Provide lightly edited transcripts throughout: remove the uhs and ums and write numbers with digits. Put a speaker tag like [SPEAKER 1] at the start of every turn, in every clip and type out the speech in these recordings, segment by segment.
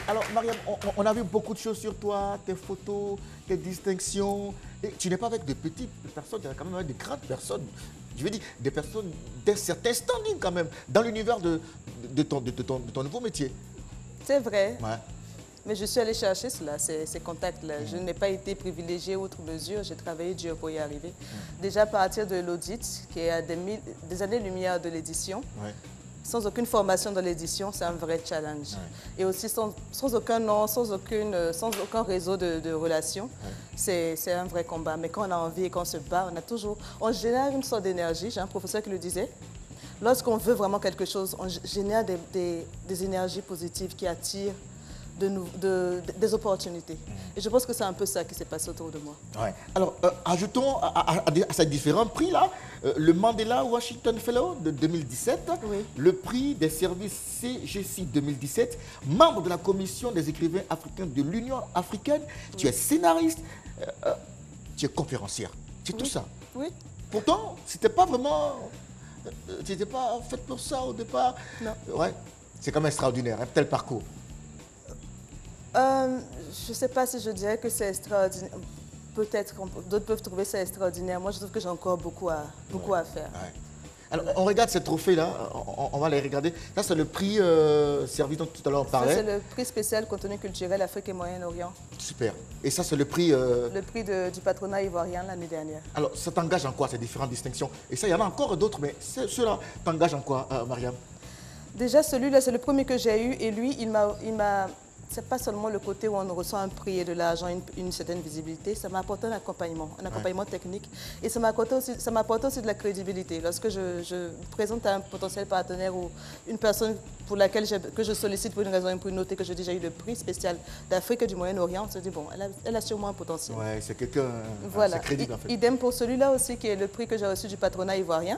[SPEAKER 1] Alors Mariam, on a vu beaucoup de choses sur toi, tes photos, tes distinctions. Et tu n'es pas avec de petites personnes, tu es quand même avec de grandes personnes. Je veux dire, des personnes d'un certain standing quand même, dans l'univers de ton nouveau métier.
[SPEAKER 2] C'est vrai.
[SPEAKER 1] Ouais.
[SPEAKER 2] Mais je suis allée chercher cela, ces contacts-là. Je n'ai pas été privilégiée outre mesure, j'ai travaillé dur pour y arriver. Déjà à partir de l'audit, qui est à des années-lumière de l'édition, sans aucune formation dans l'édition, c'est un vrai challenge. Et aussi sans aucun nom, sans aucun réseau de relations, c'est un vrai combat. Mais quand on a envie et qu'on se bat, on génère une sorte d'énergie. J'ai un professeur qui le disait. Lorsqu'on veut vraiment quelque chose, on génère des énergies positives qui attirent des opportunités. Et je pense que c'est un peu ça qui s'est passé autour de moi.
[SPEAKER 1] Ouais. Alors, ajoutons à ces différents prix-là, le Mandela Washington Fellow de 2017, le prix des services CGC 2017, membre de la commission des écrivains africains de l'Union africaine, tu es scénariste, tu es conférencière, c'est tout ça.
[SPEAKER 2] Oui.
[SPEAKER 1] Pourtant, c'était pas vraiment... tu n'étais pas faite pour ça au départ.
[SPEAKER 2] Non.
[SPEAKER 1] Ouais. C'est quand même extraordinaire, un tel parcours.
[SPEAKER 2] Je ne sais pas si je dirais que c'est extraordinaire. Peut-être d'autres peuvent trouver ça extraordinaire. Moi, je trouve que j'ai encore beaucoup à faire.
[SPEAKER 1] Ouais. Alors, on regarde ces trophées-là, on va les regarder. Ça, c'est le prix servi dont tout à l'heure on parlait.
[SPEAKER 2] Ça, c'est le prix spécial contenu culturel Afrique et Moyen-Orient.
[SPEAKER 1] Super. Et ça, c'est le prix...
[SPEAKER 2] Le prix du patronat ivoirien l'année dernière. Alors,
[SPEAKER 1] ça t'engage en quoi, ces différentes distinctions? Et ça, il y en a encore d'autres, mais ceux-là t'engagent en quoi, Mariam?
[SPEAKER 2] Déjà, celui-là, c'est le premier que j'ai eu. Et lui, il m'a... C'est pas seulement le côté où on reçoit un prix et de l'argent, une certaine visibilité, ça m'a apporté un accompagnement technique. Et ça m'a apporté aussi de la crédibilité. Lorsque je présente à un potentiel partenaire ou une personne pour laquelle que je sollicite pour une raison ou pour une autre et que je dis j'ai eu le prix spécial d'Afrique et du Moyen-Orient, on se dit bon, elle a sûrement un potentiel.
[SPEAKER 1] Ouais, c'est quelqu'un,
[SPEAKER 2] voilà.
[SPEAKER 1] c'est crédible en fait.
[SPEAKER 2] Idem pour celui-là aussi qui est le prix que j'ai reçu du patronat ivoirien.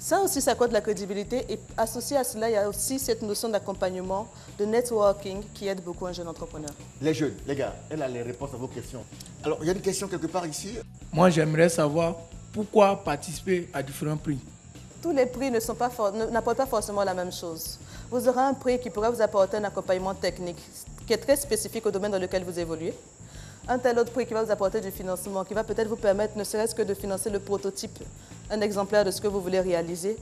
[SPEAKER 2] Ça aussi, ça accorde de la crédibilité et associé à cela, il y a aussi cette notion d'accompagnement, de networking qui aide beaucoup un jeune entrepreneur.
[SPEAKER 1] Les jeunes, les gars, elle a les réponses à vos questions. Alors, il y a une question quelque part ici.
[SPEAKER 3] Moi, j'aimerais savoir pourquoi participer à différents prix.
[SPEAKER 2] Tous les prix n'apportent pas forcément la même chose. Vous aurez un prix qui pourrait vous apporter un accompagnement technique qui est très spécifique au domaine dans lequel vous évoluez. Un tel autre prix qui va vous apporter du financement, qui va peut-être vous permettre ne serait-ce que de financer le prototype, un exemplaire de ce que vous voulez réaliser.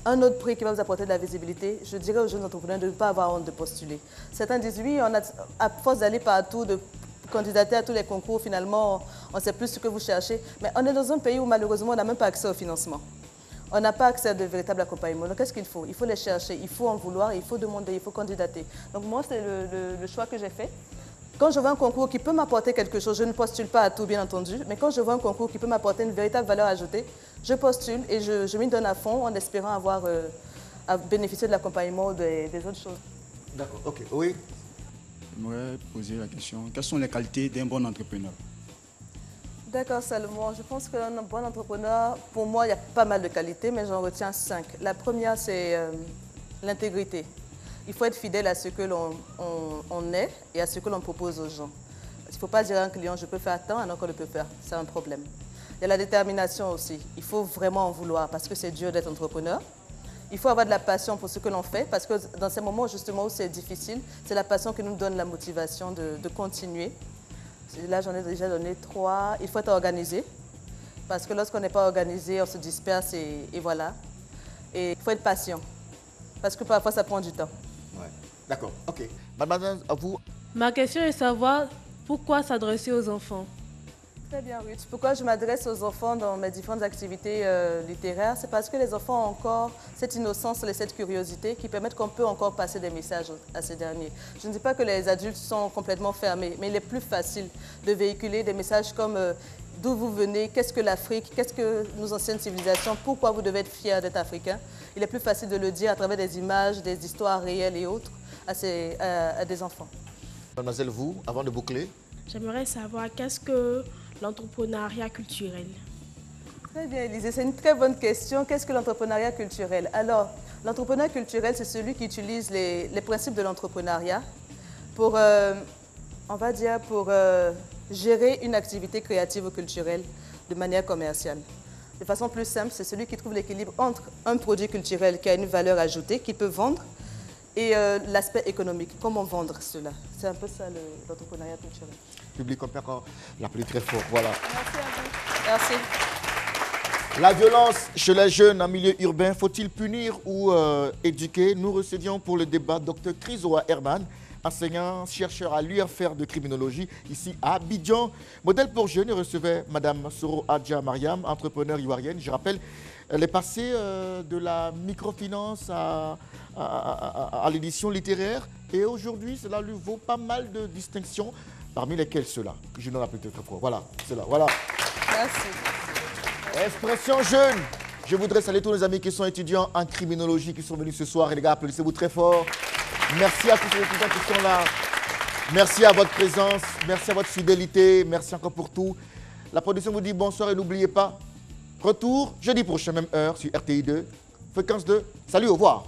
[SPEAKER 2] Un autre prix qui va vous apporter de la visibilité, je dirais aux jeunes entrepreneurs de ne pas avoir honte de postuler. Certains disent oui, à force d'aller partout, de candidater à tous les concours, finalement, on ne sait plus ce que vous cherchez. Mais on est dans un pays où malheureusement, on n'a même pas accès au financement. On n'a pas accès à de véritables accompagnements. Donc qu'est-ce qu'il faut? Il faut les chercher, il faut en vouloir, il faut demander, il faut candidater. Donc moi, c'est le choix que j'ai fait. Quand je vois un concours qui peut m'apporter quelque chose, je ne postule pas à tout, bien entendu, mais quand je vois un concours qui peut m'apporter une véritable valeur ajoutée, je postule et je m'y donne à fond en espérant avoir à bénéficier de l'accompagnement ou des autres choses.
[SPEAKER 1] D'accord, ok, oui.
[SPEAKER 4] J'aimerais poser la question, quelles sont les qualités d'un bon entrepreneur?
[SPEAKER 2] D'accord, Salomon. Je pense qu'un bon entrepreneur, pour moi, il y a pas mal de qualités, mais j'en retiens 5. La première, c'est l'intégrité. Il faut être fidèle à ce que l'on est et à ce que l'on propose aux gens. Il ne faut pas dire à un client, je peux faire tant, alors qu'on le peut faire. C'est un problème. Il y a la détermination aussi. Il faut vraiment en vouloir parce que c'est dur d'être entrepreneur. Il faut avoir de la passion pour ce que l'on fait parce que dans ces moments justement où c'est difficile, c'est la passion qui nous donne la motivation de continuer. Là, j'en ai déjà donné 3. Il faut être organisé parce que lorsqu'on n'est pas organisé, on se disperse et voilà. Et il faut être patient parce que parfois, ça prend du temps.
[SPEAKER 1] Ouais. D'accord, ok. Mademoiselle, à vous.
[SPEAKER 5] Ma question est de savoir pourquoi s'adresser aux enfants.
[SPEAKER 2] Très bien, Ruth. Pourquoi je m'adresse aux enfants dans mes différentes activités littéraires? C'est parce que les enfants ont encore cette innocence et cette curiosité qui permettent qu'on peut encore passer des messages à ces derniers. Je ne dis pas que les adultes sont complètement fermés, mais il est plus facile de véhiculer des messages comme d'où vous venez, qu'est-ce que l'Afrique, qu'est-ce que nos anciennes civilisations, pourquoi vous devez être fiers d'être africain. Il est plus facile de le dire à travers des images, des histoires réelles et autres à des enfants.
[SPEAKER 1] Mademoiselle, vous, avant de boucler.
[SPEAKER 5] J'aimerais savoir qu'est-ce que l'entrepreneuriat culturel?
[SPEAKER 2] Très bien, Élisée, c'est une très bonne question. Qu'est-ce que l'entrepreneuriat culturel? Alors, l'entrepreneuriat culturel, c'est celui qui utilise les principes de l'entrepreneuriat pour, on va dire, pour gérer une activité créative ou culturelle de manière commerciale. De façon plus simple, c'est celui qui trouve l'équilibre entre un produit culturel qui a une valeur ajoutée, qu'il peut vendre, et l'aspect économique. Comment vendre cela? C'est un peu ça l'entrepreneuriat culturel.
[SPEAKER 1] Le public, on peut encore l'appeler très fort. Voilà.
[SPEAKER 2] Merci à vous. Merci.
[SPEAKER 1] La violence chez les jeunes en milieu urbain, faut-il punir ou éduquer? Nous recevions pour le débat Dr Chrysoa Herman, enseignant, chercheur à l'UFR de criminologie, ici à Abidjan. Modèle pour jeunes, il recevait Mme Soro Adja Mariam, entrepreneur ivoirienne. Je rappelle, elle est passée de la microfinance à l'édition littéraire. Et aujourd'hui, cela lui vaut pas mal de distinctions, parmi lesquelles cela. Je n'en ai peut-être pas. Voilà, cela. Voilà.
[SPEAKER 2] Merci.
[SPEAKER 1] Expression jeune. Je voudrais saluer tous les amis qui sont étudiants en criminologie, qui sont venus ce soir. Et les gars, applaudissez-vous très fort. Merci à tous les étudiants qui sont là. Merci à votre présence. Merci à votre fidélité. Merci encore pour tout. La production vous dit bonsoir et n'oubliez pas, retour jeudi prochain, même heure, sur RTI2, fréquence 2. Salut, au revoir.